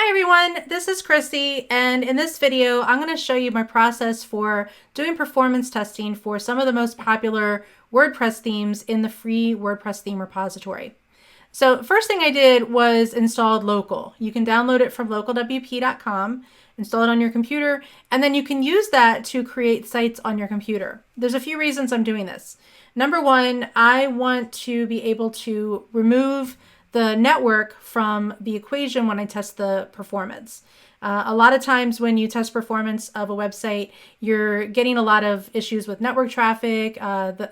Hi everyone, this is Christy, and in this video I'm going to show you my process for doing performance testing for some of the most popular WordPress themes in the free WordPress theme repository. So first thing I did was install local. You can download it from localwp.com, install it on your computer, and then you can use that to create sites on your computer. There's a few reasons I'm doing this. Number one, I want to be able to remove the network from the equation when I test the performance. A lot of times when you test performance of a website, you're getting a lot of issues with network traffic.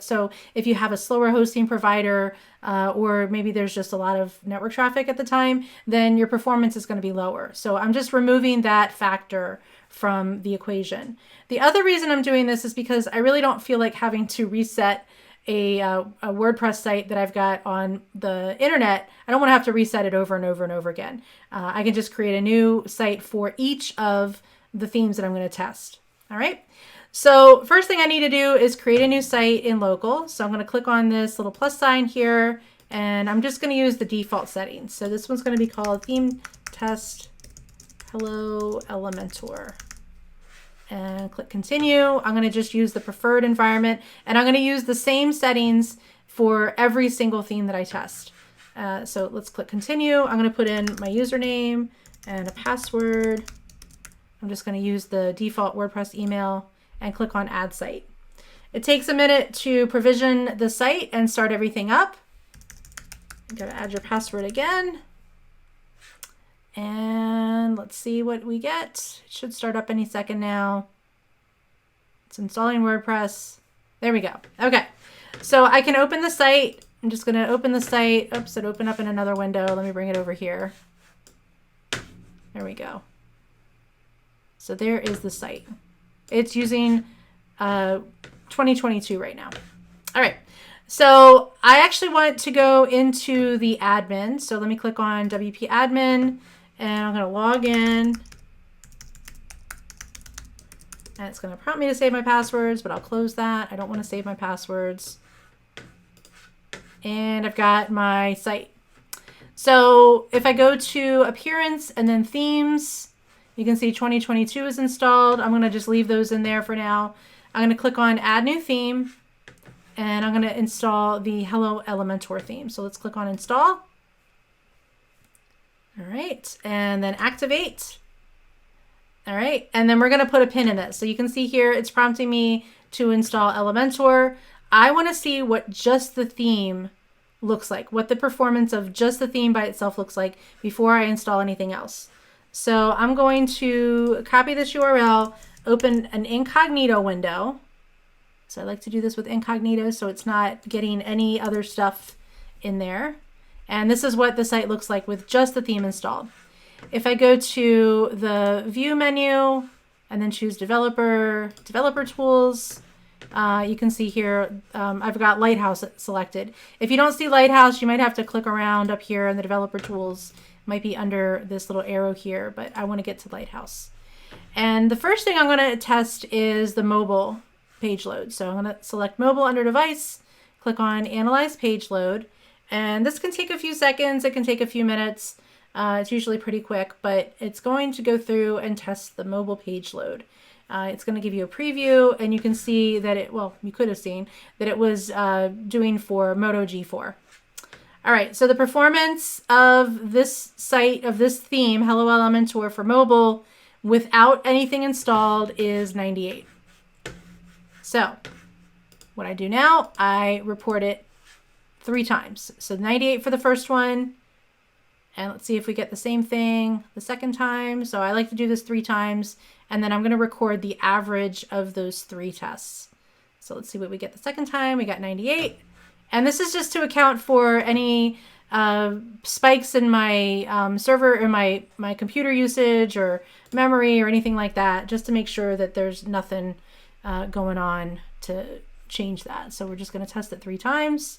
So if you have a slower hosting provider, or maybe there's just a lot of network traffic at the time, then your performance is going to be lower. So I'm just removing that factor from the equation. The other reason I'm doing this is because I really don't feel like having to reset a WordPress site that I've got on the internet. I don't want to have to reset it over and over and over again. I can just create a new site for each of the themes that I'm going to test. All right. So first thing I need to do is create a new site in local. So I'm going to click on this little plus sign here, and I'm just going to use the default settings. So this one's going to be called theme test hello Elementor. And click continue. I'm going to just use the preferred environment, and I'm going to use the same settings for every single theme that I test. So let's click continue. I'm going to put in my username and a password. I'm just going to use the default WordPress email and click on add site. It takes a minute to provision the site and start everything up. You got to add your password again. And let's see what we get. It should start up any second now. It's installing WordPress. There we go. Okay, so I can open the site. I'm just going to open the site. Oops, it opened up in another window. Let me bring it over here. There we go. So there is the site. It's using 2022 right now. All right. So I actually want to go into the admin. So let me click on WP admin. And I'm going to log in, and it's going to prompt me to save my passwords, but I'll close that. I don't want to save my passwords. And I've got my site. So if I go to appearance and then themes, you can see 2022 is installed. I'm going to just leave those in there for now. I'm going to click on add new theme, and I'm going to install the Hello Elementor theme. So let's click on install. All right, and then activate. All right, and then we're going to put a pin in this. So you can see here, it's prompting me to install Elementor. I want to see what just the theme looks like, what the performance of just the theme by itself looks like before I install anything else. So I'm going to copy this URL, open an incognito window. So I like to do this with incognito so it's not getting any other stuff in there. And this is what the site looks like with just the theme installed. If I go to the view menu and then choose developer tools, you can see here I've got Lighthouse selected. If you don't see Lighthouse, you might have to click around up here in the developer tools. It might be under this little arrow here, but I want to get to Lighthouse. And the first thing I'm going to test is the mobile page load. So I'm going to select mobile under device, click on analyze page load. And this can take a few seconds. It can take a few minutes. It's usually pretty quick, but it's going to go through and test the mobile page load. It's going to give you a preview, and you can see that it, well, you could have seen that it was doing for Moto G4. All right, so the performance of this site, of this theme, Hello Elementor for mobile, without anything installed is 98. So what I do now, I report it 3 times. So 98 for the first one. And let's see if we get the same thing the second time. So I like to do this 3 times. And then I'm going to record the average of those 3 tests. So let's see what we get the second time. We got 98. And this is just to account for any spikes in my server or my computer usage or memory or anything like that, just to make sure that there's nothing going on to change that. So we're just going to test it 3 times.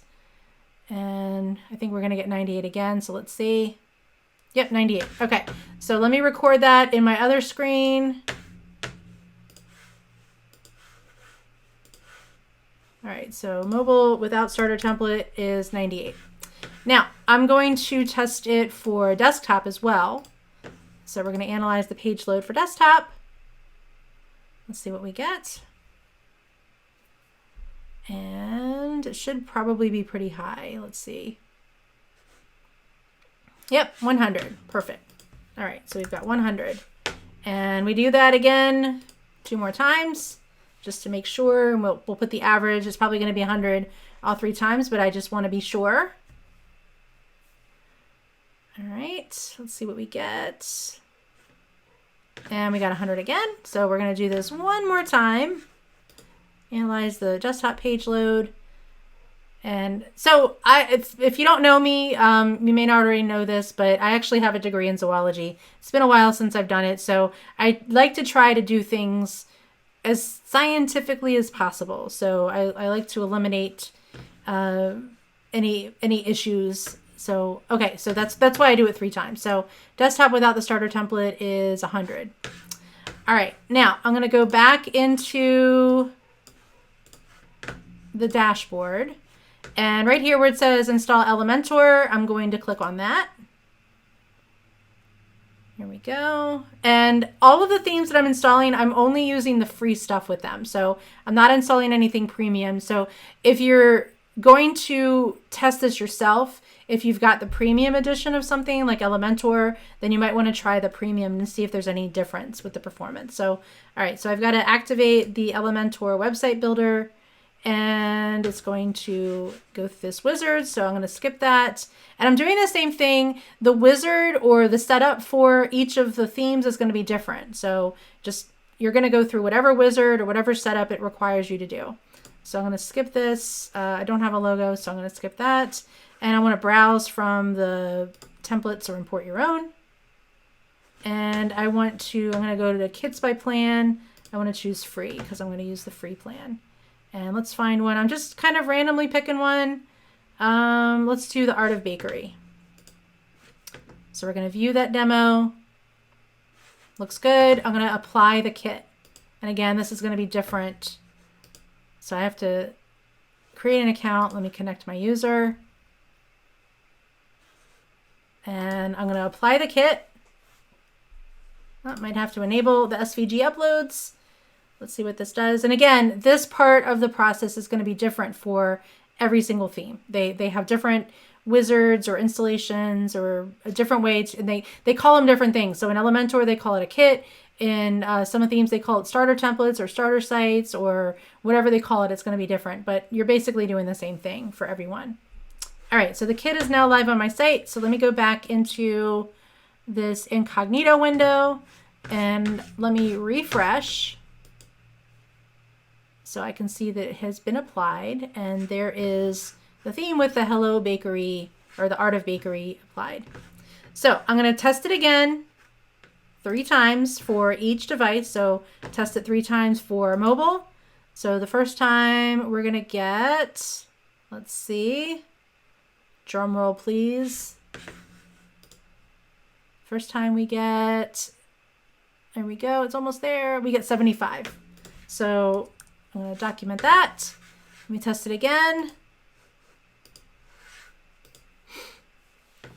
And I think we're going to get 98 again. So let's see. Yep, 98. Okay, so let me record that in my other screen. All right, so mobile without starter template is 98. Now, I'm going to test it for desktop as well. So we're going to analyze the page load for desktop. Let's see what we get. And it should probably be pretty high. Let's see. Yep, 100. Perfect. All right, so we've got 100. And we do that again 2 more times just to make sure. And we'll put the average. It's probably going to be 100 all 3 times, but I just want to be sure. All right, let's see what we get. And we got 100 again. So we're going to do this one more time. Analyze the desktop page load. And so if you don't know me, you may not already know this, but I actually have a degree in zoology. It's been a while since I've done it. So I like to try to do things as scientifically as possible. So I like to eliminate any issues. So, okay, so that's why I do it 3 times. So desktop without the starter template is 100. All right, now I'm going to go back into the dashboard. And right here where it says install Elementor, I'm going to click on that. Here we go. And all of the themes that I'm installing, I'm only using the free stuff with them. So I'm not installing anything premium. So if you're going to test this yourself, if you've got the premium edition of something like Elementor, then you might want to try the premium and see if there's any difference with the performance. So, all right, so I've got to activate the Elementor website builder. And it's going to go through this wizard. So I'm going to skip that. And I'm doing the same thing. The wizard or the setup for each of the themes is going to be different. So just, you're going to go through whatever wizard or whatever setup it requires you to do. So I'm going to skip this. I don't have a logo, so I'm going to skip that. And I want to browse from the templates or import your own. And I'm going to go to the kits by plan. I want to choose free because I'm going to use the free plan. And let's find one. I'm just kind of randomly picking one. Let's do the Art of Bakery. So we're going to view that demo. Looks good. I'm going to apply the kit. And again, this is going to be different. So I have to create an account. Let me connect my user. And I'm going to apply the kit. I might have to enable the SVG uploads. Let's see what this does. And again, this part of the process is going to be different for every single theme. They have different wizards or installations or a different way to, and they call them different things. So in Elementor, they call it a kit. In some of the themes, they call it starter templates or starter sites or whatever they call it. It's going to be different, but you're basically doing the same thing for everyone. All right, so the kit is now live on my site. So let me go back into this incognito window and let me refresh. So I can see that it has been applied and there is the theme with the Hello Bakery or the Art of Bakery applied. So I'm going to test it again 3 times for each device. So test it 3 times for mobile. So the first time we're going to get, let's see, drum roll please. First time we get, there we go, it's almost there. We get 75. So I'm going to document that. Let me test it again.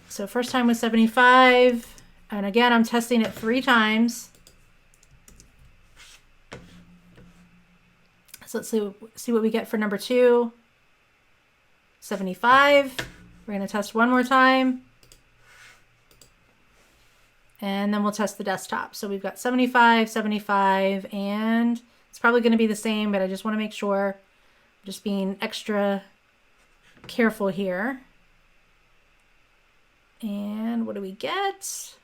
So first time was 75. And again, I'm testing it 3 times. So let's see what we get for number 2. 75. We're going to test one more time. And then we'll test the desktop. So we've got 75, 75, and it's probably going to be the same, but I just want to make sure. I'm just being extra careful here. And what do we get?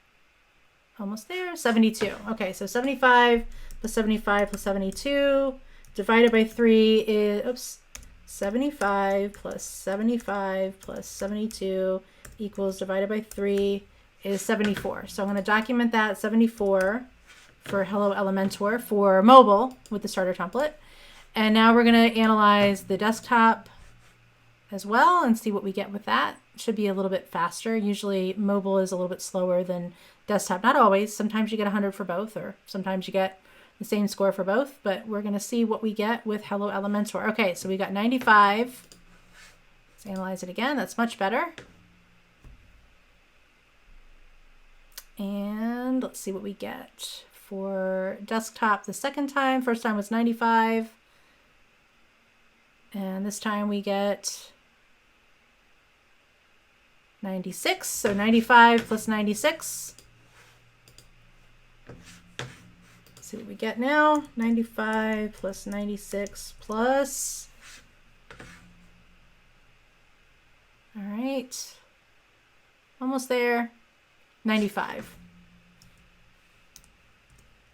Almost there, 72. Okay, so 75 plus 75 plus 72 divided by 3 is, oops, 75 plus 75 plus 72 equals divided by 3 is 74. So I'm going to document that 74 for Hello Elementor for mobile with the starter template. And now we're going to analyze the desktop as well and see what we get with that. It should be a little bit faster. Usually mobile is a little bit slower than desktop. Not always. Sometimes you get 100 for both, or sometimes you get the same score for both, but we're going to see what we get with Hello Elementor. Okay, so we got 95. Let's analyze it again. That's much better. And let's see what we get for desktop the second time. First time was 95. And this time we get 96. So 95 plus 96. Let's see what we get now. 95 plus 96 plus. All right. Almost there. 95.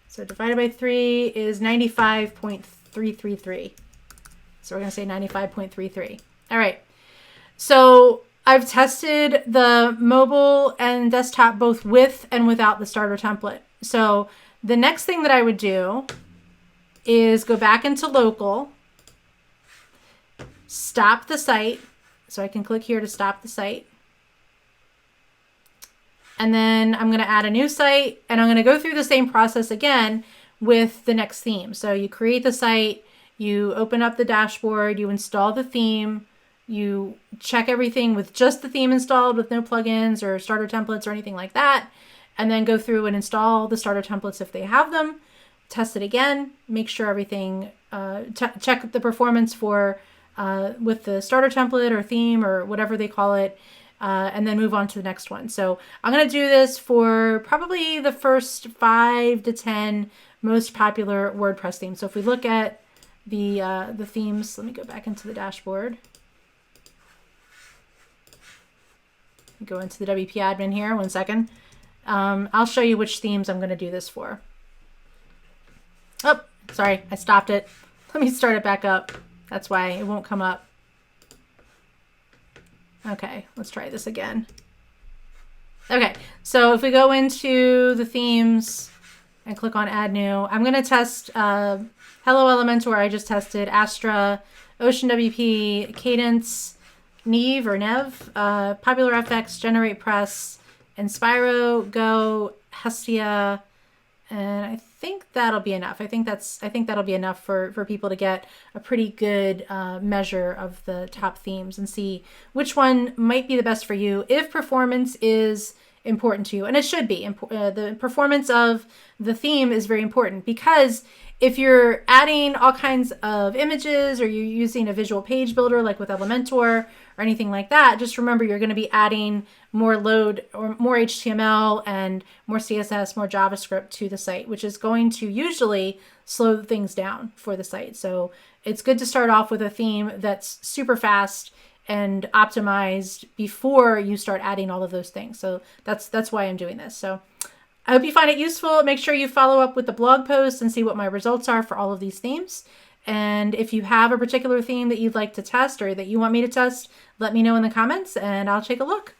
So divided by 3 is 95.333. So we're going to say 95.33. All right. So I've tested the mobile and desktop both with and without the starter template. So the next thing that I would do is go back into local, stop the site. So I can click here to stop the site. And then I'm going to add a new site, and I'm going to go through the same process again with the next theme. So you create the site, you open up the dashboard, you install the theme, you check everything with just the theme installed with no plugins or starter templates or anything like that, and then go through and install the starter templates if they have them, test it again, make sure everything, check the performance for with the starter template or theme or whatever they call it, and then move on to the next one. So I'm going to do this for probably the first 5 to 10 most popular WordPress themes. So if we look at the themes, let me go back into the dashboard. Go into the WP admin here, 1 second. I'll show you which themes I'm going to do this for. Oh, sorry, I stopped it. Let me start it back up. That's why it won't come up. Okay, let's try this again. Okay, so if we go into the themes and click on add new, I'm going to test Hello Elementor. I just tested Astra, Ocean WP, Cadence, Neve or Nev, Popular FX, Generate Press, Inspiro, Go, Hestia, and I think that'll be enough. I think that'll be enough for people to get a pretty good measure of the top themes and see which one might be the best for you if performance is important to you. And it should be. The performance of the theme is very important, because if you're adding all kinds of images or you're using a visual page builder like with Elementor or anything like that, just remember you're going to be adding more load or more HTML and more CSS, more JavaScript to the site, which is going to usually slow things down for the site. So it's good to start off with a theme that's super fast and optimized before you start adding all of those things. So that's why I'm doing this. So I hope you find it useful. Make sure you follow up with the blog post and see what my results are for all of these themes. And if you have a particular theme that you'd like to test or that you want me to test, let me know in the comments and I'll take a look.